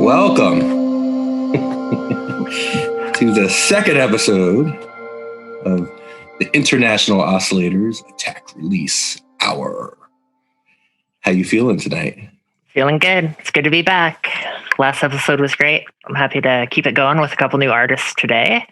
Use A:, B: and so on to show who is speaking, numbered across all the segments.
A: Welcome to the second episode of the International Oscillators Attack Release Hour. How you feeling tonight?
B: Feeling good. It's good to be back. Last episode was great. I'm happy to keep it going with a couple new artists today.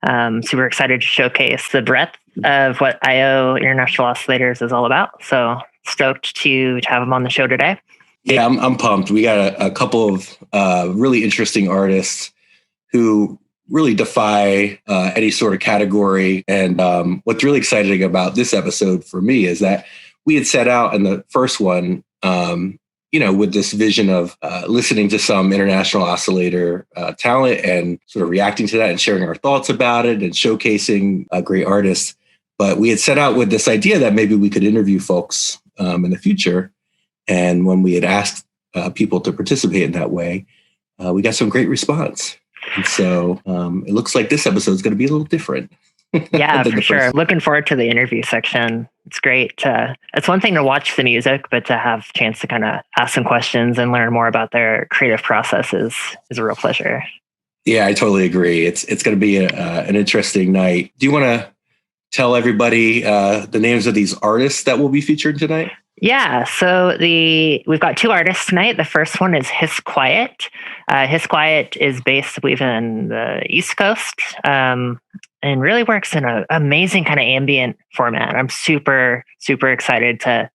B: Super excited to showcase the breadth of what IO International Oscillators is all about. So stoked to have them on the show today.
A: Yeah, I'm pumped. We got a couple of really interesting artists who really defy any sort of category. And what's really exciting about this episode for me is that we had set out in the first one, with this vision of listening to some international oscillator talent and sort of reacting to that and sharing our thoughts about it and showcasing great artists. But we had set out with this idea that maybe we could interview folks in the future. And when we had asked people to participate in that way, we got some great response. And so it looks like this episode is going to be a little different.
B: Yeah, for sure. Looking forward to the interview section. It's great. It's one thing to watch the music, but to have a chance to kind of ask some questions and learn more about their creative processes is a real pleasure.
A: Yeah, I totally agree. It's going to be an interesting night. Do you want to tell everybody the names of these artists that will be featured tonight?
B: Yeah, so we've got two artists tonight. The first one is Hissquiet. Hissquiet is based, I believe, in the East Coast, and really works in an amazing kind of ambient format. I'm super, super excited to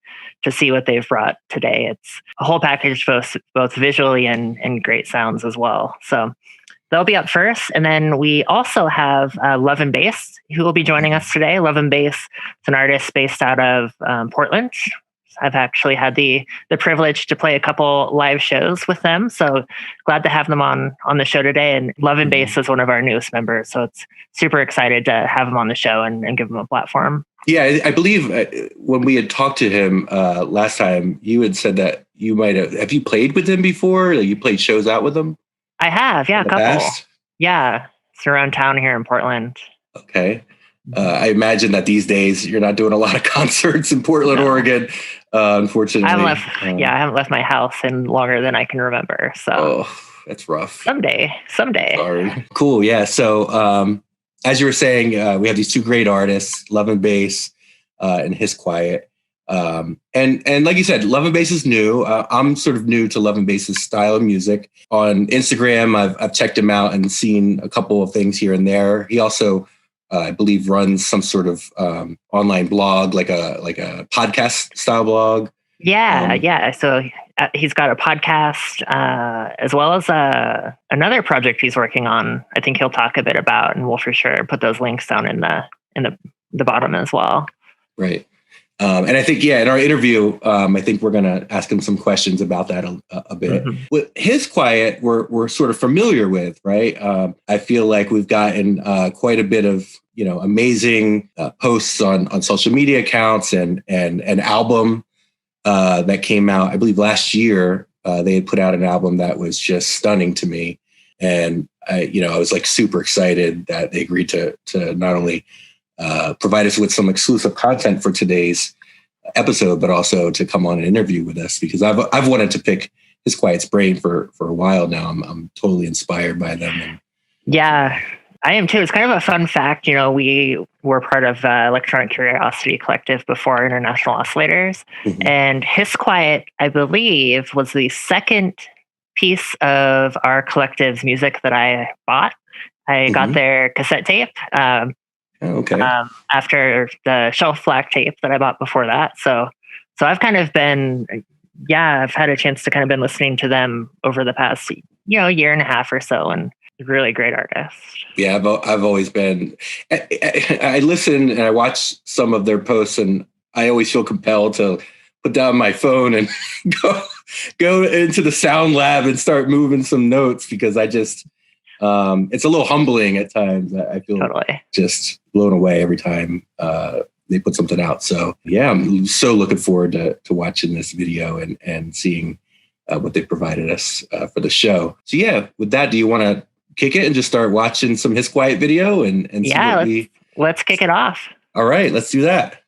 B: see what they've brought today. It's a whole package, both visually and great sounds as well. So they'll be up first. And then we also have Love and Bass, who will be joining us today. Love and Bass is an artist based out of Portland. I've actually had the privilege to play a couple live shows with them. So glad to have them on the show today. And Love and Bass is one of our newest members. So it's super excited to have him on the show and give him a platform.
A: Yeah, I believe when we had talked to him last time, you had said that you might have you played with him before? Like you played shows out with him?
B: I have, yeah, a couple.
A: Past?
B: Yeah, it's around town here in Portland.
A: Okay. I imagine that these days you're not doing a lot of concerts in Portland, Oregon. Unfortunately,
B: I haven't left my house in longer than I can remember. So,
A: that's rough.
B: Someday.
A: Sorry. Cool. Yeah. So, as you were saying, we have these two great artists, Love and Bass and Hissquiet. And like you said, Love and Bass is new. I'm sort of new to Love and Bass's style of music. On Instagram, I've checked him out and seen a couple of things here and there. He also I believe runs some sort of online blog, like a podcast style blog.
B: Yeah. So he's got a podcast as well as another project he's working on. I think he'll talk a bit about, and we'll for sure put those links down in the bottom as well.
A: Right. And I think, in our interview, I think we're going to ask him some questions about that a bit. Mm-hmm. With Hissquiet, we're sort of familiar with, right? I feel like we've gotten quite a bit of, amazing posts on social media accounts and an album that came out, I believe last year. They had put out an album that was just stunning to me. And I was like super excited that they agreed to not only provide us with some exclusive content for today's episode, but also to come on an interview with us, because I've wanted to pick Hissquiet's brain for a while now. I'm totally inspired by them.
B: Yeah, I am too. It's kind of a fun fact. We were part of Electronic Curiosity Collective before International Oscillators, mm-hmm. and Hissquiet, I believe, was the second piece of our collective's music that I bought. I mm-hmm. got their cassette tape.
A: Okay.
B: After the shelf black tape that I bought before that. So I've kind of been, I've had a chance to kind of been listening to them over the past, year and a half or so, and really great artist.
A: Yeah, I've always been, I listen and I watch some of their posts, and I always feel compelled to put down my phone and go into the sound lab and start moving some notes, because I just, it's a little humbling at times. I feel totally just blown away every time they put something out. So yeah, I'm so looking forward to watching this video and seeing what they provided us for the show. So yeah, with that, do you want to kick it and just start watching some Hissquiet video and see
B: let's kick it off.
A: All right, let's do that.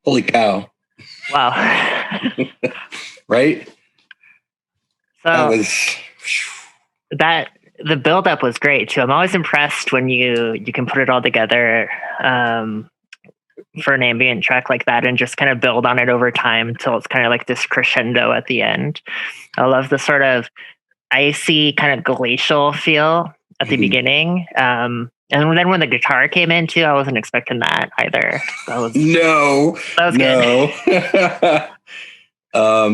A: Holy cow.
B: Wow.
A: Right?
B: So the buildup was great too. I'm always impressed when you can put it all together for an ambient track like that and just kind of build on it over time until it's kind of like this crescendo at the end. I love the sort of icy kind of glacial feel at the beginning. And then when the guitar came in too, I wasn't expecting that either. That was
A: good.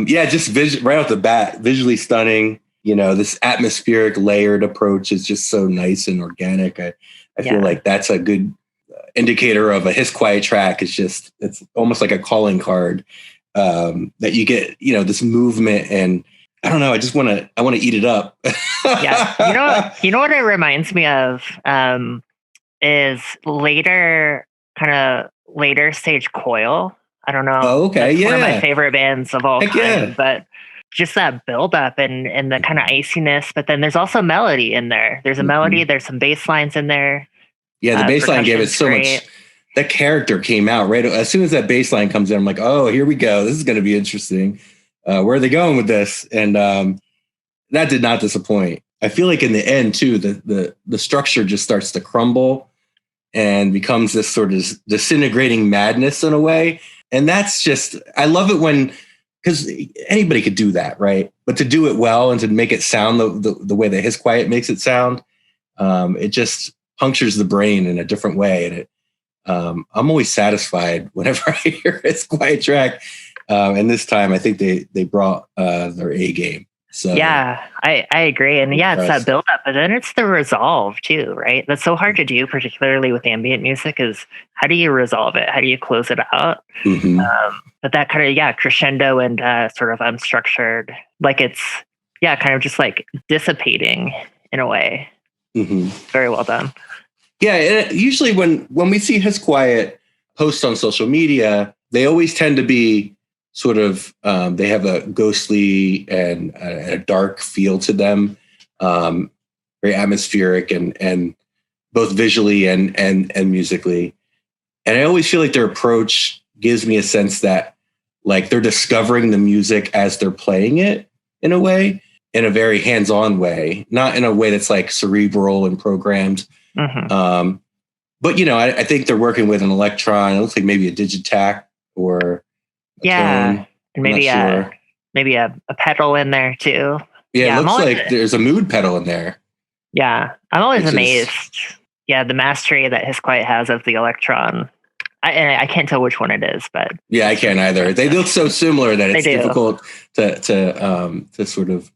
A: Yeah, just right off the bat, visually stunning. This atmospheric layered approach is just so nice and organic. I feel like that's a good indicator of a Hissquiet track. It's almost like a calling card that you get, this movement, and I don't know. I want to eat it up.
B: Yeah. You know what it reminds me of is later stage Coil. I don't know.
A: Oh, okay.
B: That's
A: yeah.
B: one of my favorite bands of all
A: Heck
B: time.
A: Yeah.
B: But just that build up and the kind of iciness, but then there's also melody in there. There's a melody, there's some bass lines in there.
A: Yeah, the bass line gave it so much. That character came out right as soon as that bass line comes in. I'm like, oh, here we go. This is going to be interesting. Where are they going with this? And that did not disappoint. I feel like in the end too, the structure just starts to crumble and becomes this sort of disintegrating madness in a way. And that's just, I love it because anybody could do that, right? But to do it well and to make it sound the way that Hissquiet makes it sound, it just punctures the brain in a different way. And I'm always satisfied whenever I hear a Hissquiet track. And this time I think they brought their A game. So
B: yeah, I agree. And yeah, it's that build up, but then it's the resolve too, right? That's so hard to do, particularly with ambient music, is how do you resolve it? How do you close it out? But that kind of, crescendo and sort of unstructured, like it's, kind of just like dissipating in a way. Very well done.
A: Yeah, and usually when we see Hissquiet posts on social media, they always tend to be sort of, they have a ghostly and a dark feel to them, very atmospheric and both visually and musically. And I always feel like their approach gives me a sense that like they're discovering the music as they're playing it in a way, in a very hands-on way, not in a way that's like cerebral and programmed. But, I think they're working with an Electron. It looks like maybe a Digitac or
B: and maybe a pedal in there too.
A: Yeah, it looks like there's a mood pedal in there.
B: Yeah, I'm always amazed. The mastery that Hissquiet has of the Electron. I can't tell which one it is, but
A: yeah, I can't either. They look so similar that it's difficult to sort of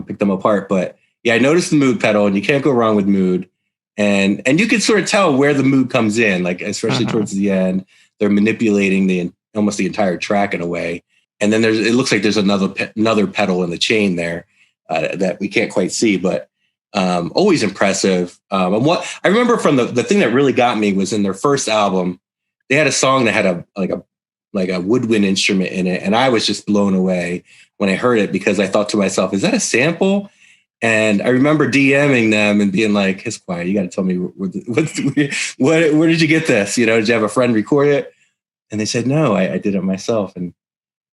A: pick them apart. But yeah, I noticed the mood pedal, and you can't go wrong with mood. And you can sort of tell where the mood comes in, like especially towards the end, they're manipulating almost the entire track in a way. And then it looks like there's another pedal in the chain there that we can't quite see, but always impressive. And what I remember from the thing that really got me was in their first album, they had a song that had a woodwind instrument in it. And I was just blown away when I heard it, because I thought to myself, is that a sample? And I remember DMing them and being like, Hissquiet, you got to tell me where did you get this? Did you have a friend record it? And they said, no, I did it myself. And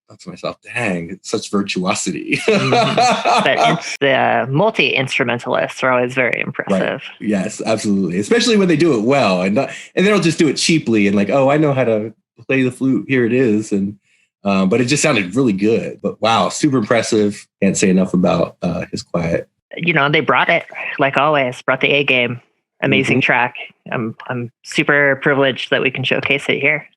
A: I thought to myself, dang, it's such virtuosity.
B: The multi-instrumentalists are always very impressive.
A: Right. Yes, absolutely. Especially when they do it well and they don't just do it cheaply and like, oh, I know how to play the flute. Here it is. And but it just sounded really good. But wow, super impressive. Can't say enough about Hissquiet.
B: They brought it, like always, brought the A game. Amazing track. I'm super privileged that we can showcase it here.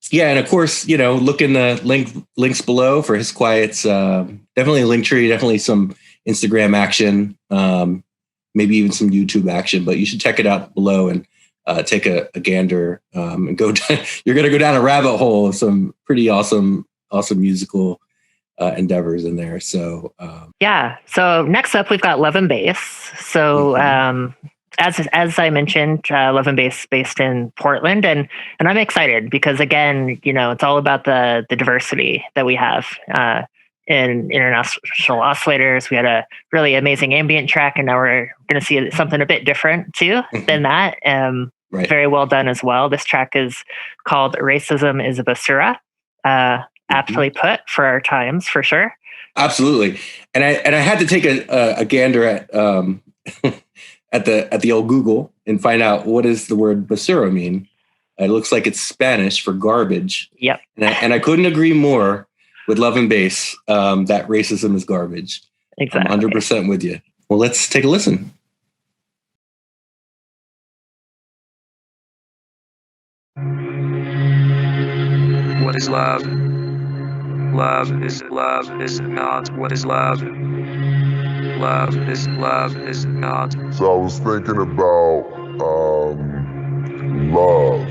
A: Yeah, and of course, look in the links below for Hissquiet's. Definitely a link tree, definitely some Instagram action, maybe even some YouTube action. But you should check it out below and take a gander and go. You're going to go down a rabbit hole of some pretty awesome musical endeavors in there. So
B: So next up, we've got Love and Bass. So as I mentioned, Love and Bass based in Portland, and I'm excited because again, it's all about the diversity that we have in international oscillators. We had a really amazing ambient track, and now we're going to see something a bit different too than that.
A: Right.
B: Very well done as well. This track is called Racism is a Basura. Aptly put for our times, for sure.
A: Absolutely. And I had to take a gander at at the old Google and find out what does the word basura mean. It looks like it's Spanish for garbage.
B: Yep.
A: And I couldn't agree more with Love and Bass that racism is garbage.
B: Exactly.
A: I'm 100% with you. Well, let's take a listen.
C: What is love? Love is not. What is love? Love is not.
D: So I was thinking about love.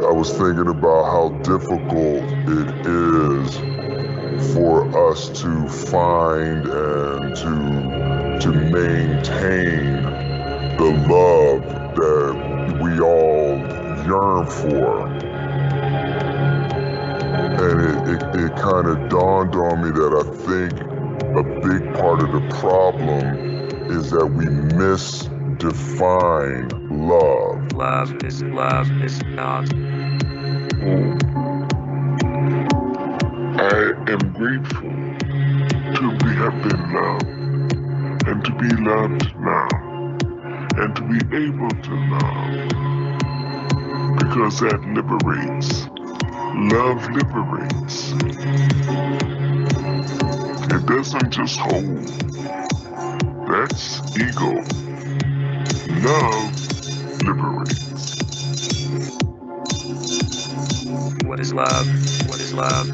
D: I was thinking about how difficult it is for us to find and to maintain the love that we all yearn for. And it kind of dawned on me that I think a big part of the problem is that we misdefine love.
C: Love is not.
D: I am grateful to have been loved and to be loved now and to be able to love, because that liberates. Love liberates. It doesn't just hold. That's ego. Love liberates.
C: What is love? What is love?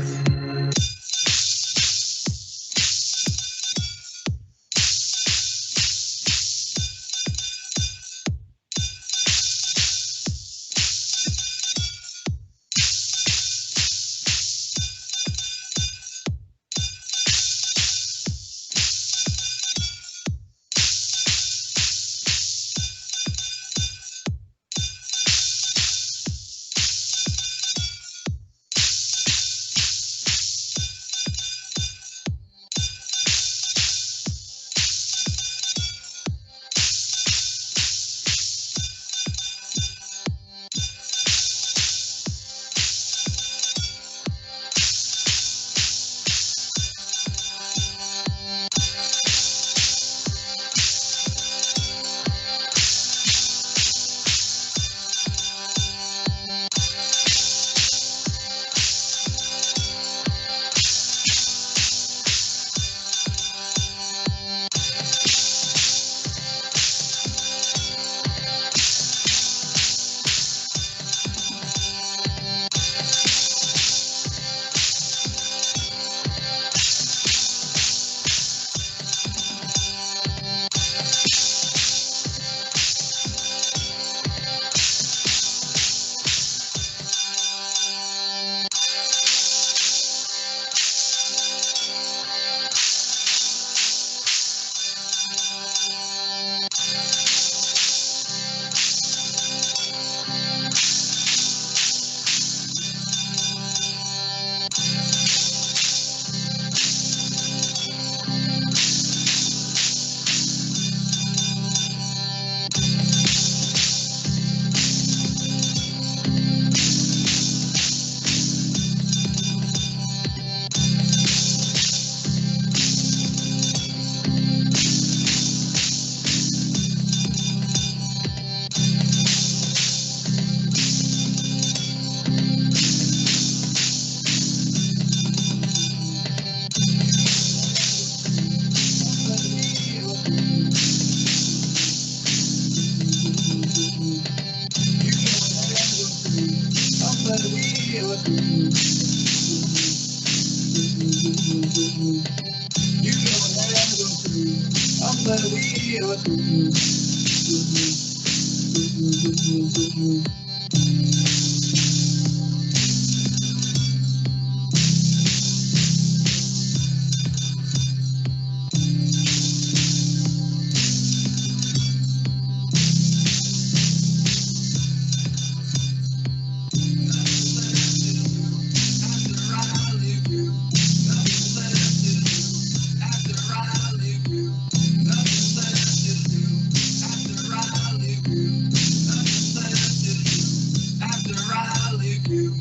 A: you?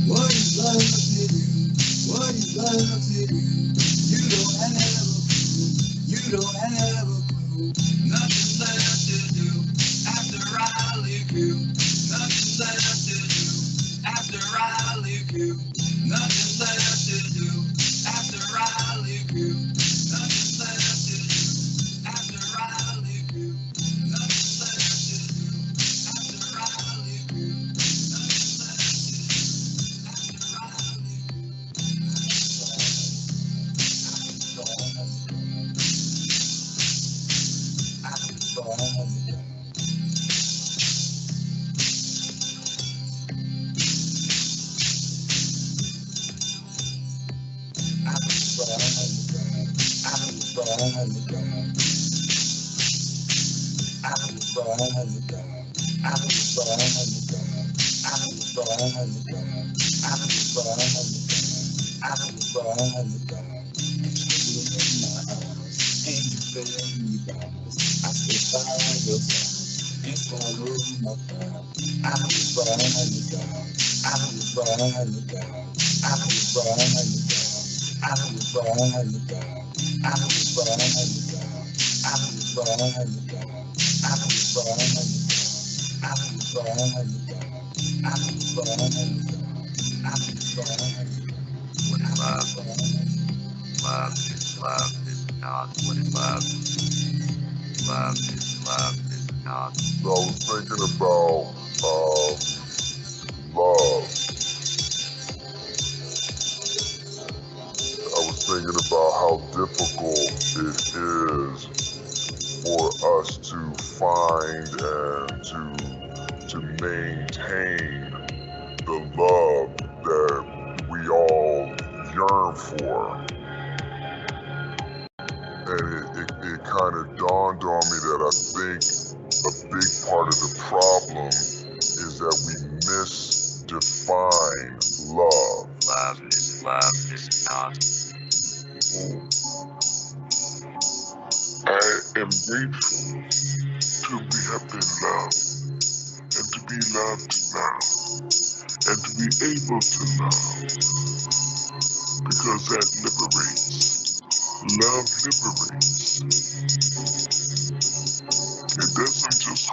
A: What is love to you? What is love to you? You don't have a clue. You don't have a clue. Nothing left to do after I leave you. Nothing left to do after I leave you. Nothing left to do after I leave you. Nothing left to do after I leave you. Nothing left to do after I leave you. Nothing left to do after I leave you. What is love? Love is not what is love. Love is not.
D: So I was thinking about love. I was thinking about how difficult it is for us to find and to maintain the love that we all yearn for. And it kind of dawned on me that I think a big part of the problem is that we misdefine love.
C: Love is not.
D: I am grateful to have been loved and to be loved now and to be able to love because that liberates. Love liberates. It doesn't just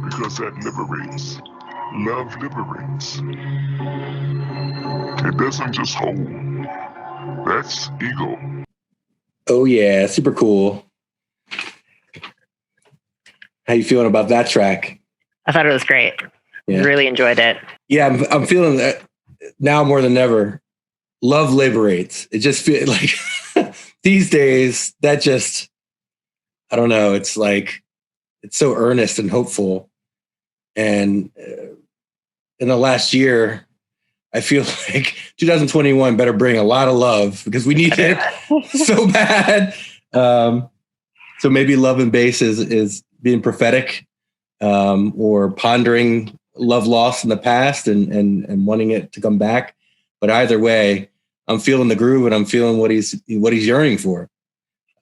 D: Because that liberates. Love liberates. It doesn't just hold. That's ego.
A: Oh yeah, super cool. How you feeling about that track?
B: I thought it was great.
A: Yeah.
B: Really enjoyed it.
A: Yeah, I'm feeling that now more than ever. Love liberates. It just feels like these days that just, I don't know. It's like, it's so earnest and hopeful. And in the last year, I feel like 2021 better bring a lot of love because we need it so bad. So maybe Love and Bass is being prophetic or pondering love lost in the past and wanting it to come back. But either way, I'm feeling the groove and I'm feeling what he's yearning for.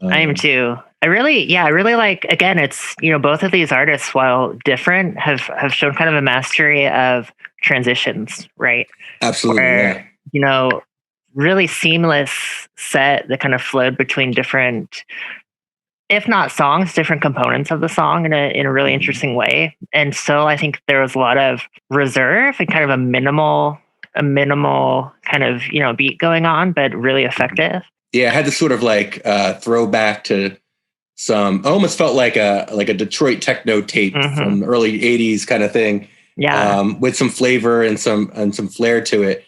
B: I am too. I really like, again, it's, both of these artists, while different, have shown kind of a mastery of transitions, right?
A: Absolutely.
B: Where, really seamless set that kind of flowed between different, if not songs, different components of the song in a really interesting way. And so I think there was a lot of reserve and kind of a minimal kind of, beat going on, but really effective.
A: Yeah, I had this sort of like throwback to some, almost felt like a Detroit techno tape from the early 80s kind of thing.
B: Yeah.
A: With some flavor and some flair to it.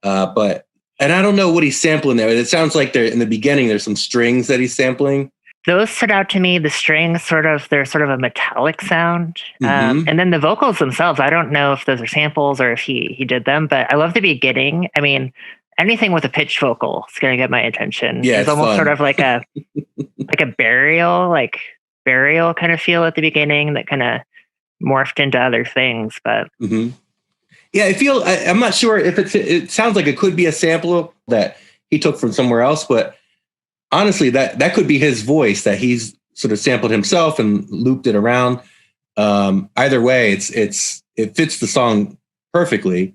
A: And I don't know what he's sampling there. It sounds like in the beginning, there's some strings that he's sampling.
B: Those stood out to me. The strings they're sort of a metallic sound. And then the vocals themselves, I don't know if those are samples or if he did them, but I love the beginning. I mean, anything with a pitch vocal is going to get my attention.
A: Yeah,
B: it's almost
A: fun.
B: Sort of like a burial kind of feel at the beginning that kind of morphed into other things. But
A: yeah, I'm not sure if it sounds like it could be a sample that he took from somewhere else, but honestly, that could be his voice that he's sort of sampled himself and looped it around. Either way, it fits the song perfectly.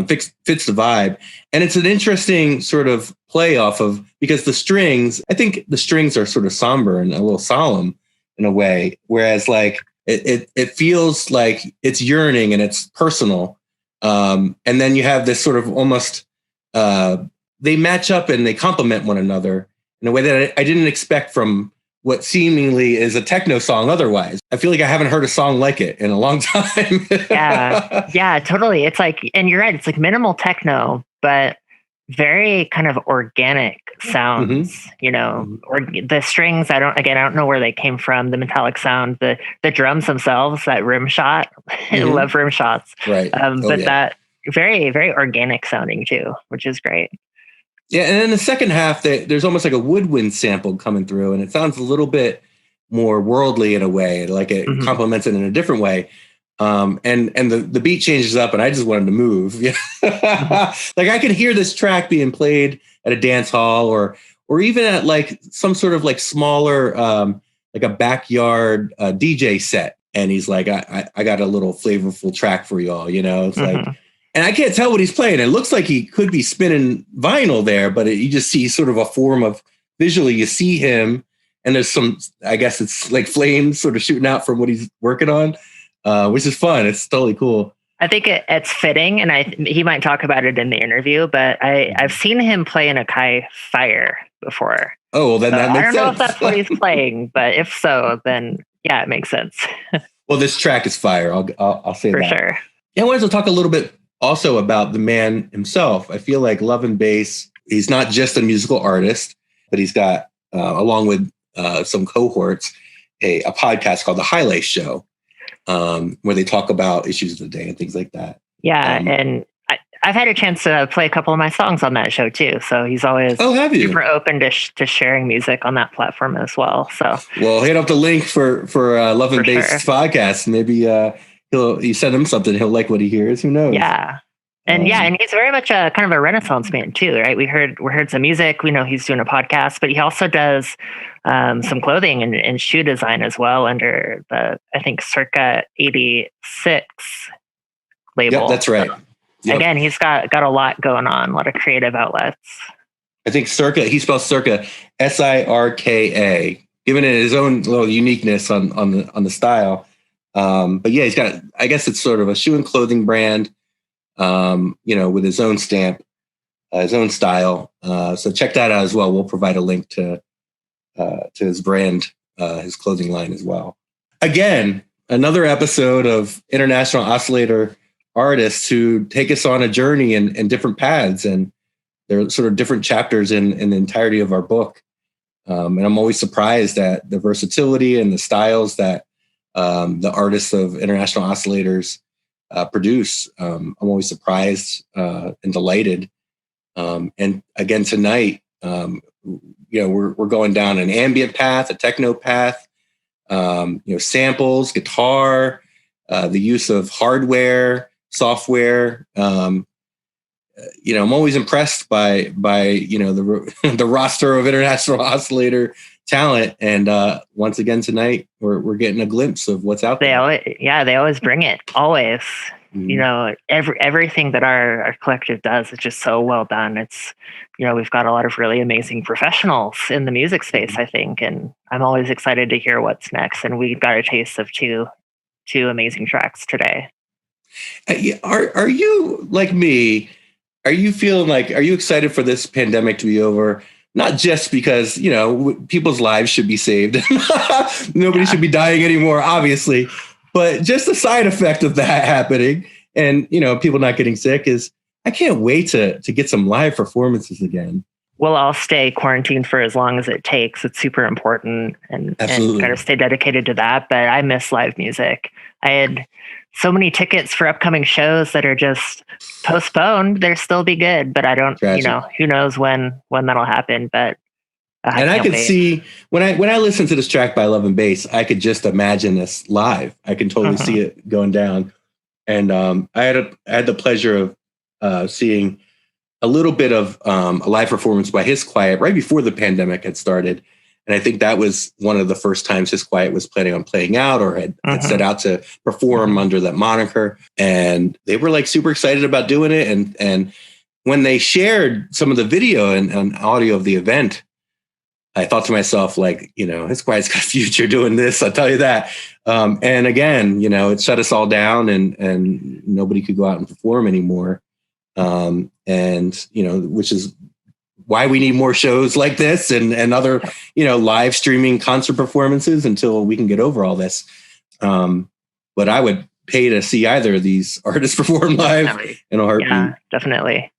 A: Fits the vibe. And it's an interesting sort of play off of, because I think the strings are sort of somber and a little solemn in a way, whereas like it feels like it's yearning and it's personal. And then you have this sort of almost, they match up and they complement one another in a way that I didn't expect from what seemingly is a techno song otherwise. I feel like I haven't heard a song like it in a long time.
B: Yeah, totally. It's like, and you're right, it's like minimal techno, but very kind of organic sounds, or the strings. I don't know where they came from. The metallic sound, the drums themselves, that rim shot. I love rim shots.
A: Right.
B: That very, very organic sounding too, which is great.
A: Yeah, and in the second half, there's almost like a woodwind sample coming through, and it sounds a little bit more worldly in a way, like it complements it in a different way. And the beat changes up, and I just wanted to move. Like I could hear this track being played at a dance hall, or even at like some sort of like smaller, like a backyard DJ set. And he's like, I got a little flavorful track for y'all. It's like. And I can't tell what he's playing. It looks like he could be spinning vinyl there, but you just see sort of a form of visually. You see him, and there's some, I guess it's like flames sort of shooting out from what he's working on, which is fun. It's totally cool.
B: I think it's fitting, and he might talk about it in the interview, but I've seen him play in Akai Fire before.
A: Oh, well, then that makes sense.
B: I don't know if that's what he's playing, but if so, then yeah, it makes sense.
A: Well, this track is fire. I'll say
B: For
A: that.
B: sure.
A: Yeah, I wanted to talk a little bit also about the man himself. I feel like Love and Bass, he's not just a musical artist, but he's got, along with some cohorts, a podcast called The Highlight Show, where they talk about issues of the day and things like that.
B: Yeah, and I've had a chance to play a couple of my songs on that show too. So he's always super open to sharing music on that platform as well. So, well,
A: hit up the link for Love and Bass podcast. Maybe you send him something. He'll like what he hears. Who knows?
B: Yeah. And and he's very much a kind of a Renaissance man too, right? We heard some music. We know he's doing a podcast, but he also does some clothing and shoe design as well under the, I think, Circa 86 label.
A: Yep, that's right. Yep.
B: Again, he's got a lot going on, a lot of creative outlets.
A: I think Circa, he spells Circa Sirka, giving it his own little uniqueness on the style. But yeah, he's got, I guess it's sort of a shoe and clothing brand, with his own stamp, his own style. So check that out as well. We'll provide a link to his brand, his clothing line as well. Again, another episode of International Oscillator artists who take us on a journey in different paths, and they're sort of different chapters in the entirety of our book. And I'm always surprised at the versatility and the styles that the artists of International Oscillators produce. I'm always surprised and delighted. And again, tonight, we're going down an ambient path, a techno path, samples, guitar, the use of hardware, software. I'm always impressed by the roster of International Oscillator talent, and once again tonight we're getting a glimpse of what's out there.
B: They always bring it. Always, everything that our collective does is just so well done. It's we've got a lot of really amazing professionals in the music space, I think, and I'm always excited to hear what's next. And we got a taste of two amazing tracks today.
A: Are you like me? Are you excited for this pandemic to be over? Not just because, people's lives should be saved. Nobody should be dying anymore, obviously. But just the side effect of that happening and, people not getting sick is I can't wait to get some live performances again.
B: Well, I'll stay quarantined for as long as it takes. It's super important and kind of stay dedicated to that. But I miss live music. I had so many tickets for upcoming shows that are just postponed. They'll still be good, but I don't, who knows when that'll happen. But
A: I could see when I listen to this track by Love and Bass, I could just imagine this live. I can totally see it going down. And I had the pleasure of seeing a little bit of a live performance by Hissquiet right before the pandemic had started. And I think that was one of the first times Hissquiet was planning on playing out or had set out to perform under that moniker. And they were like super excited about doing it. And when they shared some of the video and audio of the event, I thought to myself, like, Hissquiet's got a future doing this. I'll tell you that. And again, it shut us all down and nobody could go out and perform anymore. Which is why we need more shows like this and other, live streaming concert performances until we can get over all this. But I would pay to see either of these artists perform live in a heartbeat.
B: Yeah, definitely.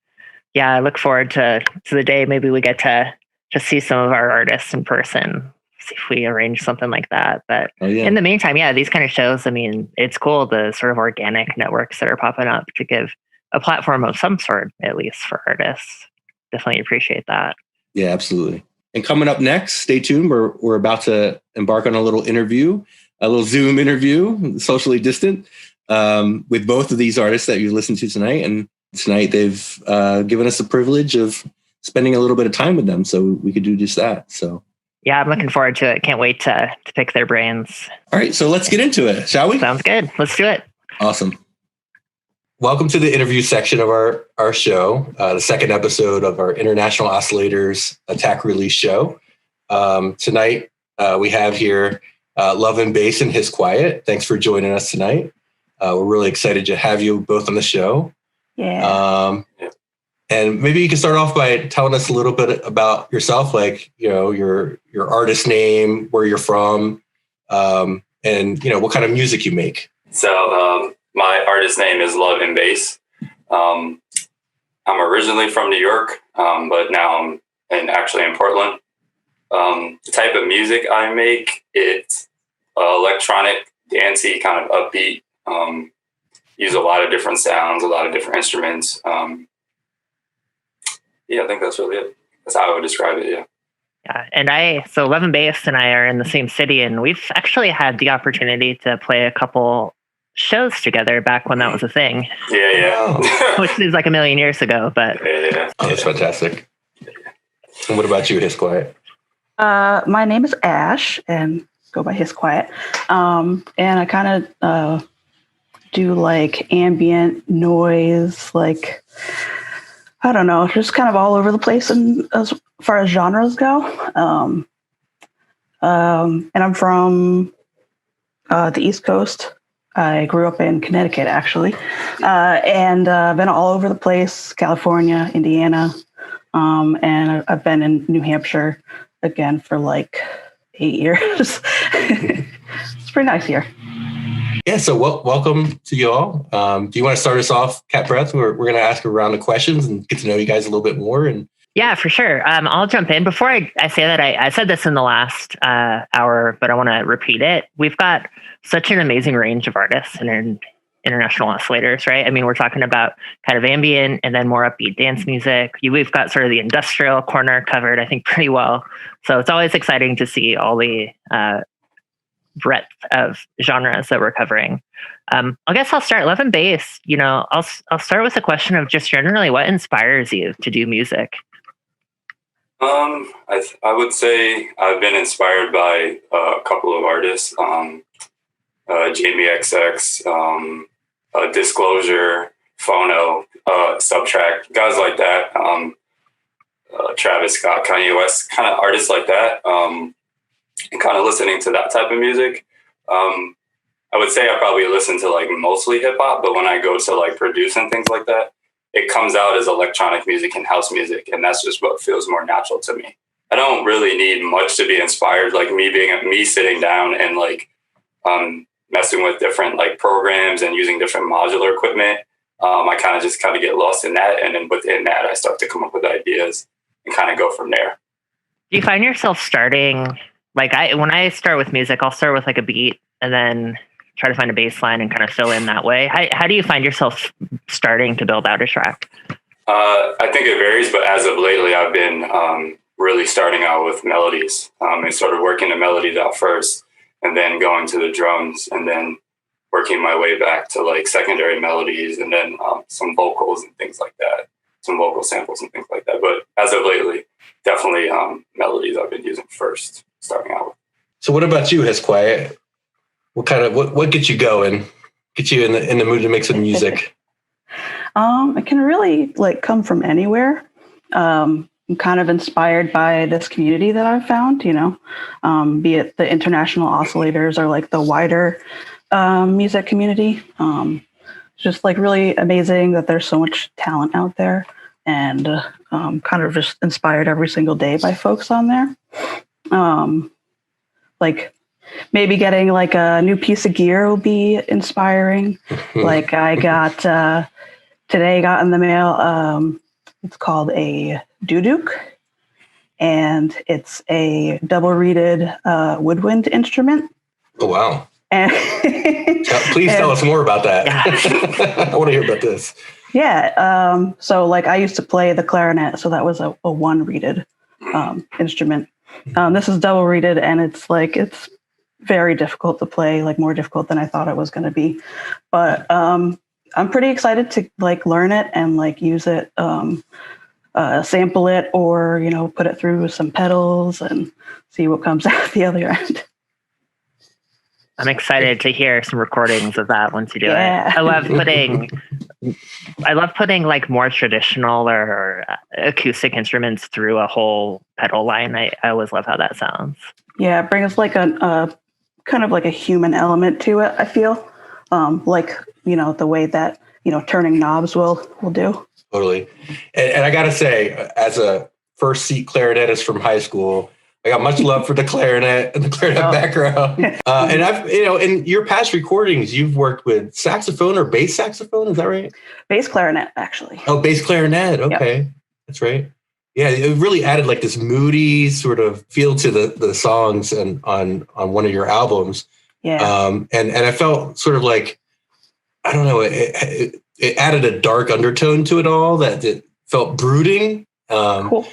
B: Yeah, I look forward to the day maybe we get to see some of our artists in person, see if we arrange something like that. But in the meantime, these kind of shows, I mean, it's cool, the sort of organic networks that are popping up to give a platform of some sort, at least for artists. Definitely appreciate that. Yeah,
A: absolutely. And coming up next, stay tuned. We're about to embark on a little interview, a little Zoom interview, socially distant, with both of these artists that you listened to tonight. And tonight they've given us the privilege of spending a little bit of time with them, so we could do just that. So
B: yeah, I'm looking forward to it. Can't wait to pick their brains.
A: All right, so let's get into it, shall we?
B: Sounds good. Let's do it.
A: Awesome. Welcome to the interview section of our show, the second episode of our International Oscillators Attack Release show. Tonight, we have here Love and Bass and Hissquiet. Thanks for joining us tonight. We're really excited to have you both on the show.
B: Yeah.
A: And maybe you can start off by telling us a little bit about yourself, like, your artist name, where you're from, and, what kind of music you make.
E: So my artist name is Love and Bass. I'm originally from New York, but now I'm actually in Portland. The type of music I make, it's electronic, dancey, kind of upbeat. Use a lot of different sounds, a lot of different instruments. I think that's really it. That's how I would describe it. Yeah.
B: Yeah, and so Love and Bass and I are in the same city, and we've actually had the opportunity to play a couple shows together back when that was a thing.
E: Yeah.
B: Which is like a million years ago, but
E: Yeah.
A: Oh, that's fantastic. And what about you, Hissquiet?
F: My name is Ash, and go by Hissquiet. And I kind of do like ambient noise, like, I don't know, just kind of all over the place. And as far as genres go, and I'm from the East Coast. I grew up in Connecticut, actually, and been all over the place, California, Indiana, and I've been in New Hampshire again for like 8 years. It's pretty nice here.
A: Yeah, so welcome to you all. Do you want to start us off, Cat Breath? We're going to ask a round of questions and get to know you guys a little bit more. And
B: yeah, for sure. I'll jump in. Before I say that, I said this in the last hour, but I want to repeat it. We've got such an amazing range of artists and international oscillators, right? I mean, we're talking about kind of ambient and then more upbeat dance music. We've got sort of the industrial corner covered, I think, pretty well. So it's always exciting to see all the breadth of genres that we're covering. I guess I'll start. Love and Bass. I'll start with a question of just generally what inspires you to do music.
E: I would say I've been inspired by a couple of artists, Jamie XX, Disclosure, Phono, Subtract, guys like that, Travis Scott, Kanye West, kind of artists like that, and kind of listening to that type of music. I would say I probably listen to like mostly hip hop, but when I go to like produce and things like that, it comes out as electronic music and house music, and that's just what feels more natural to me. I don't really need much to be inspired. Like me sitting down and like messing with different like programs and using different modular equipment. I kind of get lost in that, and then within that, I start to come up with ideas and kind of go from there.
B: Do you find yourself starting when I start with music, I'll start with like a beat and then try to find a bass line and kind of fill in that way. How do you find yourself starting to build out a track?
E: I think it varies, but as of lately, I've been really starting out with melodies and sort of working the melodies out first and then going to the drums and then working my way back to like secondary melodies and then some vocals and things like that, some vocal samples and things like that. But as of lately, definitely melodies I've been using first, starting out with.
A: So what about you, Hissquiet? What gets you going? Get you in the mood to make some music?
F: It can really like come from anywhere. I'm kind of inspired by this community that I've found, be it the international oscillators or like the wider music community. Just like really amazing that there's so much talent out there, and kind of just inspired every single day by folks on there. Like maybe getting like a new piece of gear will be inspiring. Like I got in the mail, it's called a duduk, and it's a double reeded woodwind instrument.
A: Oh, wow.
F: And
A: Please tell us more about that. I want to hear about this.
F: Yeah. So like I used to play the clarinet, so that was a one reeded instrument. This is double reeded, and it's very difficult to play, like more difficult than I thought it was going to be. But I'm pretty excited to like learn it and like use it, sample it, or, put it through some pedals and see what comes out the other end.
B: I'm excited to hear some recordings of that once you do it. I love putting like more traditional or acoustic instruments through a whole pedal line. I always love how that sounds.
F: Yeah, it brings like a kind of like a human element to it, I feel. The way that, turning knobs will do.
A: Totally. And I got to say, as a first seat clarinetist from high school, I got much love for the clarinet and the clarinet background. And I've, in your past recordings, you've worked with saxophone or bass saxophone. Is that right?
F: Bass clarinet, actually.
A: Oh, bass clarinet. Okay. Yep. That's right. Yeah. It really added like this moody sort of feel to the songs and on one of your albums.
F: Yeah.
A: And I felt sort of like, I don't know, it added a dark undertone to it all that it felt brooding.
F: Cool.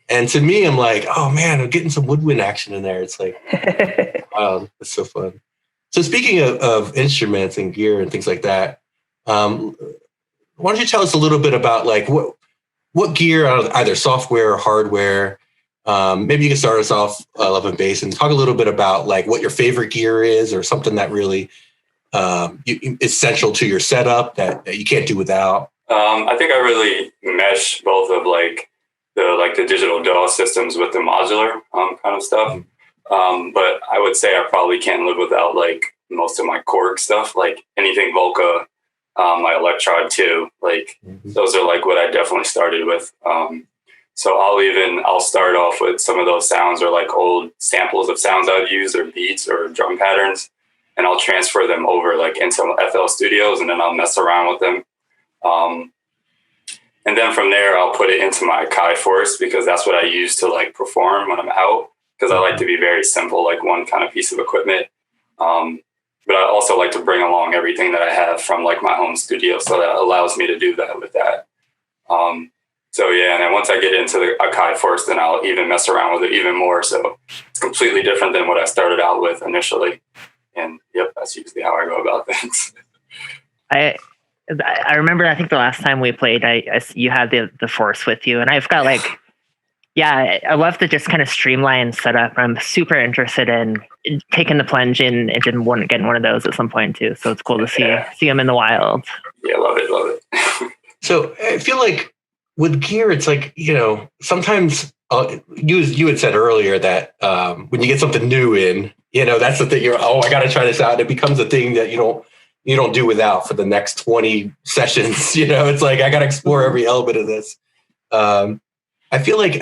A: And to me, I'm like, oh man, I'm getting some woodwind action in there. It's like, wow, it's so fun. So speaking of instruments and gear and things like that, why don't you tell us a little bit about like what gear, either software or hardware, maybe you can start us off, Love and Bass, and talk a little bit about like what your favorite gear is or something that really is central to your setup that you can't do without.
E: I think I really mesh both of like the digital DAW systems with the modular kind of stuff. But I would say I probably can't live without like most of my Korg stuff, like anything Volca, my Electrod too. Like those are like what I definitely started with. So I'll start off with some of those sounds or like old samples of sounds I've used or beats or drum patterns, and I'll transfer them over like into FL Studios, and then I'll mess around with them. And then from there, I'll put it into my Kai Force because that's what I use to like perform when I'm out. Because I like to be very simple, like one kind of piece of equipment. But I also like to bring along everything that I have from like my home studio, so that allows me to do that with that. So yeah, and then once I get into a Kai Force, then I'll even mess around with it even more. So it's completely different than what I started out with initially. And yep, that's usually how I go about things.
B: I remember, I think the last time we played, you had the Force with you, and I've got like, yeah, I love the just kind of streamlined setup. I'm super interested in taking the plunge in and getting one of those at some point too. So it's cool to see them in the wild.
E: Yeah, love it.
A: So I feel like with gear, it's like, sometimes you had said earlier that when you get something new in, that's the thing. I got to try this out. It becomes a thing that you don't do without for the next 20 sessions. It's like, I got to explore every element of this. I feel like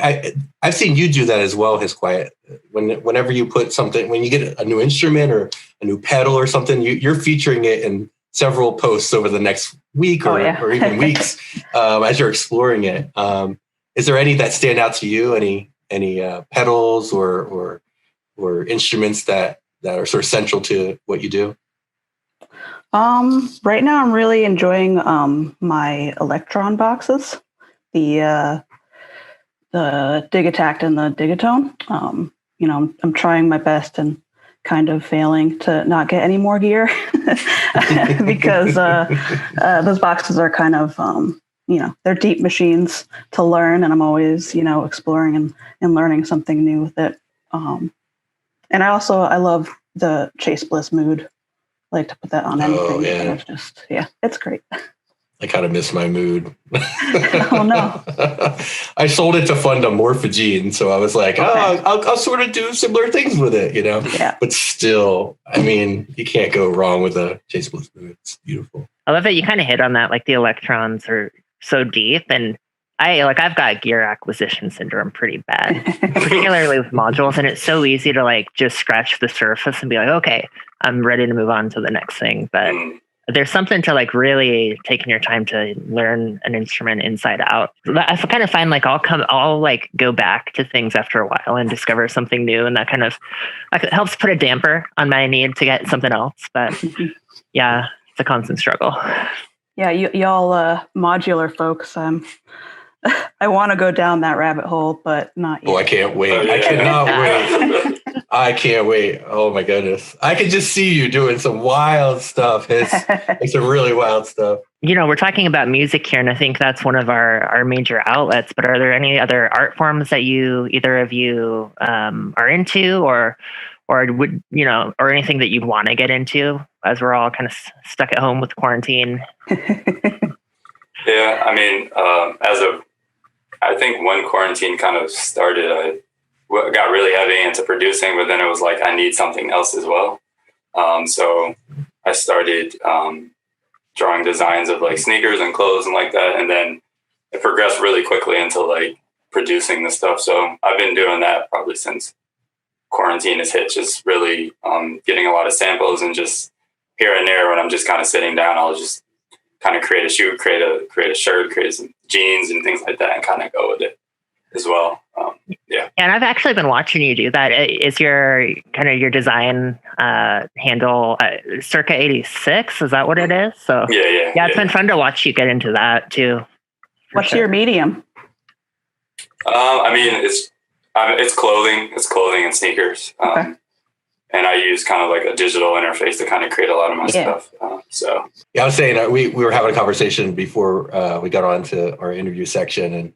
A: I've seen you do that as well, Hissquiet. Whenever you put something, when you get a new instrument or a new pedal or something, you're featuring it in several posts over the next week or even weeks as you're exploring it. Is there any that stand out to you? Any pedals or instruments that are sort of central to what you do?
F: Right now I'm really enjoying my Electron boxes, the Digitact and the Digatone. I'm trying my best and kind of failing to not get any more gear because those boxes are kind of they're deep machines to learn, and I'm always exploring and learning something new with it. And I love the Chase Bliss mood. I like to put that on anything.
A: Oh, yeah.
F: It's just, it's great.
A: I kind of miss my mood.
F: Oh, no.
A: I sold it to fund a Morphogene. So I was like, I'll sort of do similar things with it,
F: Yeah.
A: But still, I mean, you can't go wrong with a Chase Bliss mood. It's beautiful.
B: I love that you kind of hit on that. Like the electrons are so deep, and I've got gear acquisition syndrome pretty bad, particularly with modules. And it's so easy to like just scratch the surface and be like, okay, I'm ready to move on to the next thing. But there's something to like really taking your time to learn an instrument inside out. I kind of find like I'll like go back to things after a while and discover something new, and that kind of like it helps put a damper on my need to get something else. But yeah, it's a constant struggle.
F: Yeah, y'all modular folks. I want to go down that rabbit hole, but not yet.
A: Oh, I can't wait. I cannot wait. I can't wait. Oh my goodness. I can just see you doing some wild stuff. It's some really wild stuff.
B: We're talking about music here, and I think that's one of our major outlets, but are there any other art forms that either of you are into or would, or anything that you'd want to get into as we're all kind of stuck at home with quarantine?
E: Yeah, I mean, I think when quarantine kind of started, I got really heavy into producing, but then it was like, I need something else as well. So I started drawing designs of like sneakers and clothes and like that. And then it progressed really quickly into like producing the stuff. So I've been doing that probably since quarantine has hit, just really getting a lot of samples, and just here and there when I'm just kind of sitting down, I'll just kind of create a shoe, create a shirt, create some jeans and things like that, and kind of go with it as well. Yeah.
B: And I've actually been watching you do that. Is your kind of your design handle circa 86? Is that what it is? So yeah, it's been fun to watch you get into that too.
F: What's your medium?
E: I mean, it's clothing. It's clothing and sneakers.
F: Okay.
E: And I use kind of like a digital interface to kind of create a lot of my stuff. So
A: yeah, I was saying we were having a conversation before we got on to our interview section, and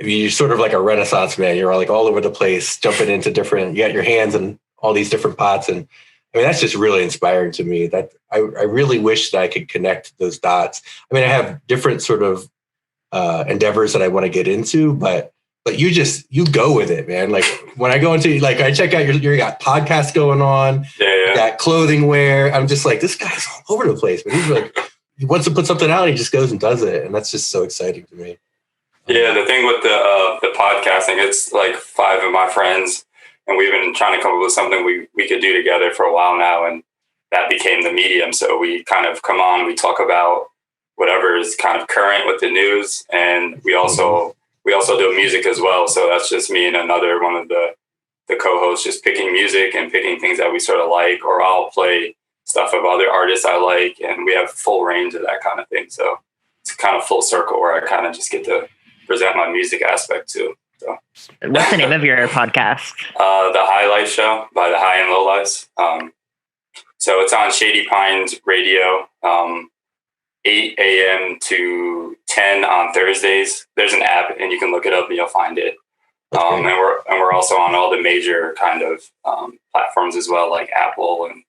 A: you're sort of like a Renaissance man. You're like all over the place, jumping into different. You got your hands in all these different pots, and I mean that's just really inspiring to me. That I really wish that I could connect those dots. I mean, I have different sort of endeavors that I want to get into, but you go with it, man. Like when I go into, like, I check out you got podcasts going on, you got clothing wear. I'm just like, this guy's all over the place, but he's like, he wants to put something out, he just goes and does it. And that's just so exciting to me.
E: Yeah. The thing with the podcasting, it's like 5 of my friends, and we've been trying to come up with something we could do together for a while now. And that became the medium. So we kind of come on, we talk about whatever is kind of current with the news. And we also do music as well. So that's just me and another one of the co-hosts just picking music and picking things that we sort of like, or I'll play stuff of other artists I like, and we have full range of that kind of thing. So it's kind of full circle where I kind of just get to present my music aspect too. So
B: what's the name of your podcast?
E: The Highlight Show by the High and Low Lives. So it's on Shady Pines Radio. 8 a.m. to 10 on Thursdays. There's an app, and you can look it up and you'll find it. And we're also on all the major kind of platforms as well, like Apple and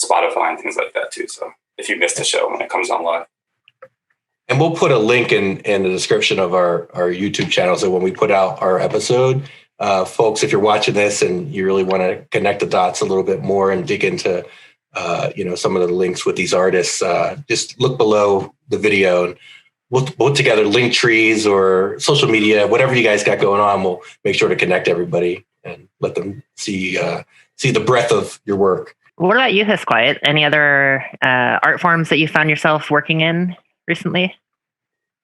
E: Spotify and things like that too. So if you missed the show when it comes on live.
A: And we'll put a link in the description of our YouTube channel. So when we put out our episode, folks, if you're watching this and you really want to connect the dots a little bit more and dig into some of the links with these artists, just look below the video, and we'll put together link trees or social media, whatever you guys got going on. We'll make sure to connect everybody and let them see the breadth of your work.
B: What about you, Hissquiet? Any other art forms that you found yourself working in recently?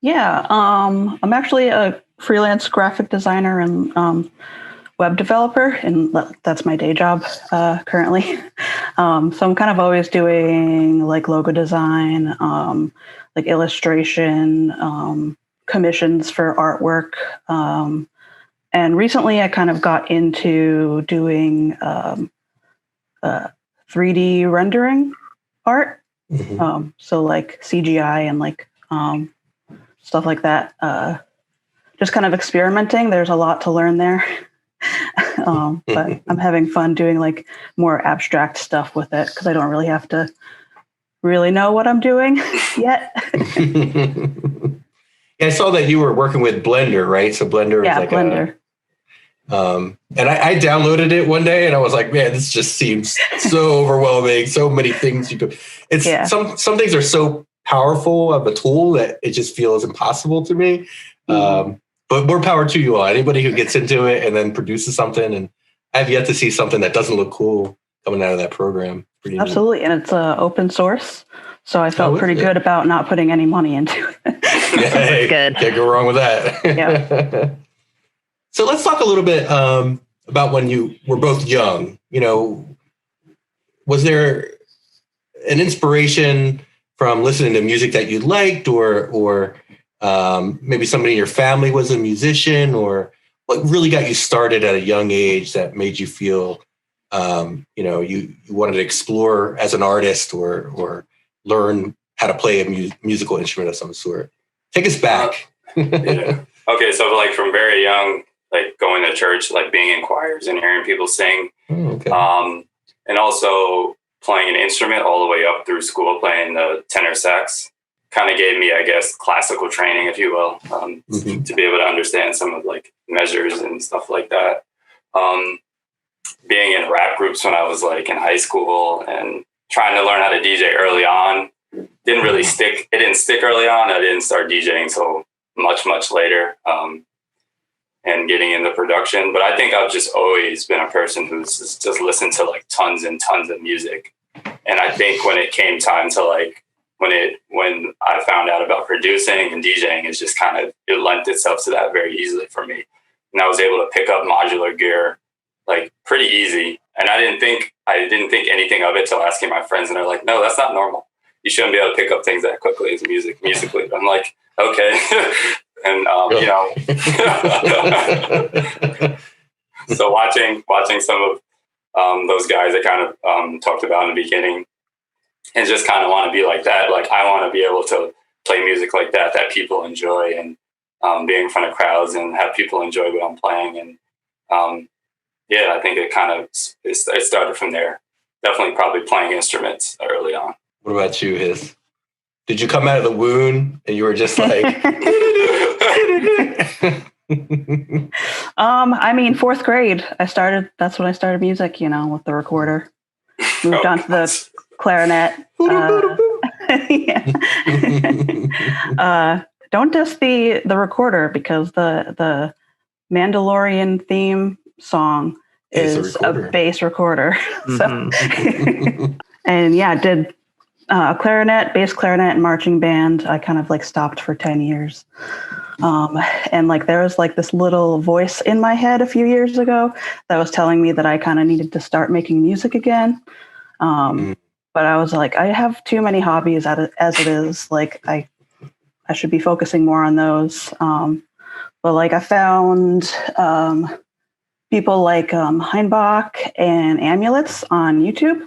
F: Yeah, I'm actually a freelance graphic designer and web developer, and that's my day job currently. So I'm kind of always doing like logo design, like illustration, commissions for artwork. And recently I kind of got into doing 3D rendering art. Mm-hmm. So like CGI and like stuff like that. Just kind of experimenting. There's a lot to learn there. But I'm having fun doing like more abstract stuff with it because I don't really have to really know what I'm doing yet.
A: I saw that you were working with Blender, right? So Blender is like
F: Blender.
A: And I downloaded it one day and I was like, man, this just seems so overwhelming. So many things you could. Some things are so powerful of a tool that it just feels impossible to me. Mm-hmm. But more power to you all. Anybody who gets into it and then produces something, and I've yet to see something that doesn't look cool coming out of that program.
F: Absolutely, neat. And it's open source, so I felt pretty good about not putting any money into it.
A: Yeah, hey, good. Can't go wrong with that.
F: Yeah.
A: So let's talk a little bit about when you were both young. Was there an inspiration from listening to music that you liked, or maybe somebody in your family was a musician, or what really got you started at a young age that made you feel, you wanted to explore as an artist or learn how to play a musical instrument of some sort? Take us back.
E: Yeah. Okay. So like from very young, like going to church, like being in choirs and hearing people sing, and also playing an instrument all the way up through school, playing the tenor sax. Kind of gave me, I guess, classical training, if you will, to be able to understand some of like measures and stuff like that. Being in rap groups when I was like in high school and trying to learn how to DJ early on didn't really stick. It didn't stick early on. I didn't start DJing until much later, and getting into production. But I think I've just always been a person who's just listened to like tons and tons of music. And I think when it came time to like, when I found out about producing and DJing, it's just kind of, it lent itself to that very easily for me. And I was able to pick up modular gear like pretty easy. And I didn't think anything of it till asking my friends, and they're like, no, that's not normal. You shouldn't be able to pick up things that quickly as musically. I'm like, okay. And, you know, so watching some of those guys I kind of talked about in the beginning, and just kind of want to be like that. Like, I want to be able to play music like that people enjoy, and be in front of crowds and have people enjoy what I'm playing. And yeah, I think it started from there. Definitely probably playing instruments early on.
A: What about you, Hiss? Did you come out of the wound and you were just like...
F: I mean, fourth grade, that's when I started music, you know, with the recorder. Moved on to the clarinet. Don't diss the recorder, because the Mandalorian theme song is a bass recorder. So, and yeah, did clarinet, bass clarinet, and marching band. I kind of like stopped for 10 years. And like there was like this little voice in my head a few years ago that was telling me that I kind of needed to start making music again. But I was like, I have too many hobbies as it is. Like I should be focusing more on those. But like I found people like Heinbach and Amulets on YouTube.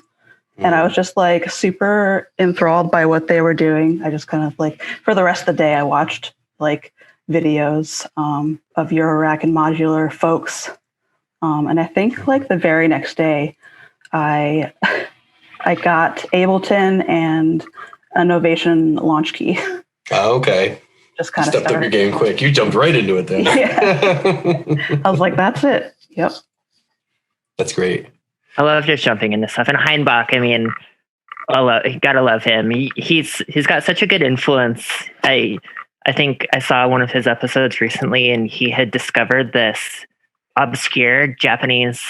F: And I was just like super enthralled by what they were doing. I just kind of like, for the rest of the day, I watched like videos of Eurorack and modular folks. And I think like the very next day, I got Ableton and a Novation launch key.
A: Oh, okay.
F: Just kind of
A: stepped up your game quick. You jumped right into it then.
F: Yeah. I was like, that's it. Yep.
A: That's great.
B: I love just jumping into stuff. And Heinbach, I mean, gotta love him. He's got such a good influence. I think I saw one of his episodes recently, and he had discovered this obscure Japanese,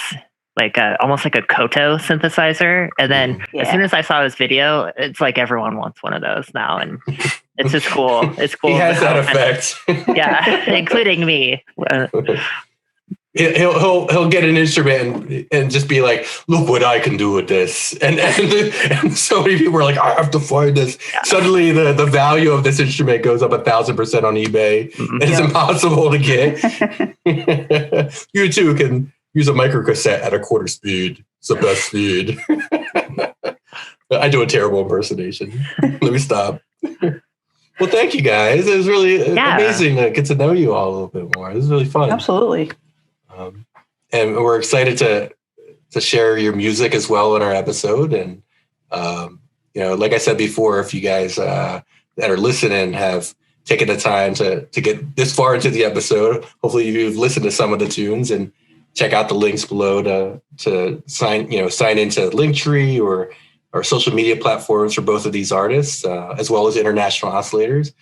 B: like almost like a koto synthesizer. And then as soon as I saw his video, it's like everyone wants one of those now, and it's just cool. It's cool.
A: He has that effect.
B: Yeah, including me.
A: He'll get an instrument and just be like, look what I can do with this. And so many people are like, I have to find this. Yeah. Suddenly the value of this instrument goes up 1,000% on eBay. And it's impossible to get. You too can use a microcassette at a quarter speed. It's the best speed. I do a terrible impersonation. Let me stop. Well, thank you guys. It was really amazing to get to know you all a little bit more. It was really fun.
F: Absolutely.
A: And we're excited to share your music as well in our episode. And, like I said before, if you guys that are listening have taken the time to get this far into the episode, hopefully you've listened to some of the tunes, and check out the links below to sign into Linktree or social media platforms for both of these artists, as well as International Oscillators.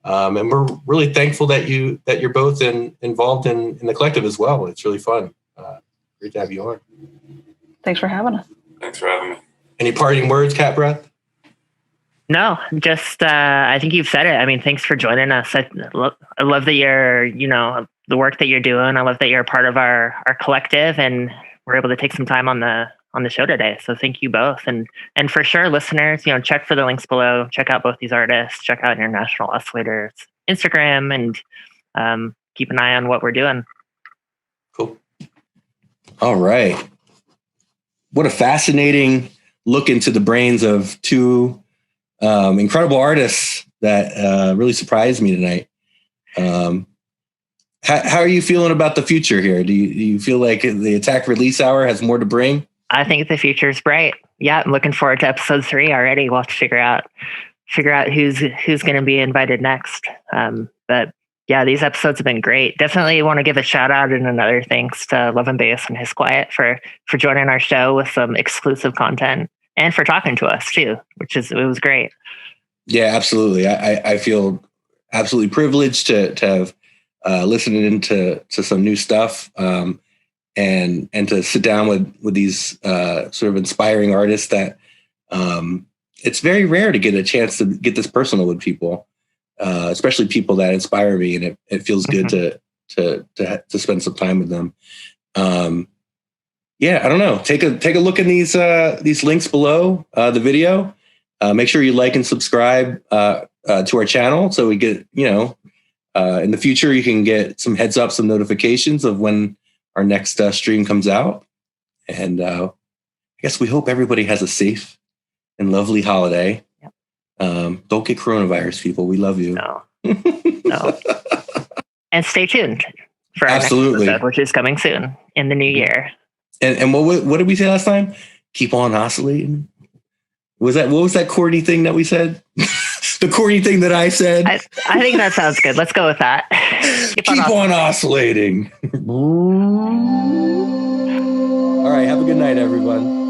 A: And we're really thankful that you're both involved in the collective as well. It's really fun. Great to have you on.
F: Thanks for having us.
E: Thanks for having me.
A: Any parting words, Cat Breath?
B: No, just I think you've said it. I mean, thanks for joining us. I love that you're, the work that you're doing. I love that you're a part of our collective, and we're able to take some time on the show today. So thank you both. And for sure, listeners, check for the links below. Check out both these artists. Check out International Oscillators Instagram, and keep an eye on what we're doing.
A: Cool. All right. What a fascinating look into the brains of two incredible artists that really surprised me tonight. How are you feeling about the future here? Do you feel like the Attack Release Hour has more to bring?
B: I think the future is bright. Yeah, I'm looking forward to episode 3 already. We'll have to figure out who's going to be invited next. But yeah, these episodes have been great. Definitely want to give a shout out and another thanks to Love and Bass and Hissquiet for joining our show with some exclusive content, and for talking to us too, it was great.
A: Yeah, absolutely. I feel absolutely privileged to have listened into some new stuff, and to sit down with these sort of inspiring artists that it's very rare to get a chance to get this personal with people, especially people that inspire me, and it feels good to spend some time with them. Yeah, I don't know. Take a look in these links below the video. Make sure you like and subscribe to our channel so we get, in the future you can get some heads up, some notifications of when our next stream comes out. And I guess we hope everybody has a safe and lovely holiday. Yep. Don't get coronavirus, people. We love you.
B: No. And stay tuned for our
A: Absolutely.
B: next episode, which is coming soon in the new year.
A: And what did we say last time? Keep on oscillating. What was that corny thing that we said? The corny thing that I said?
B: I think that sounds good. Let's go with that.
A: Keep on oscillating. All right. Have a good night, everyone.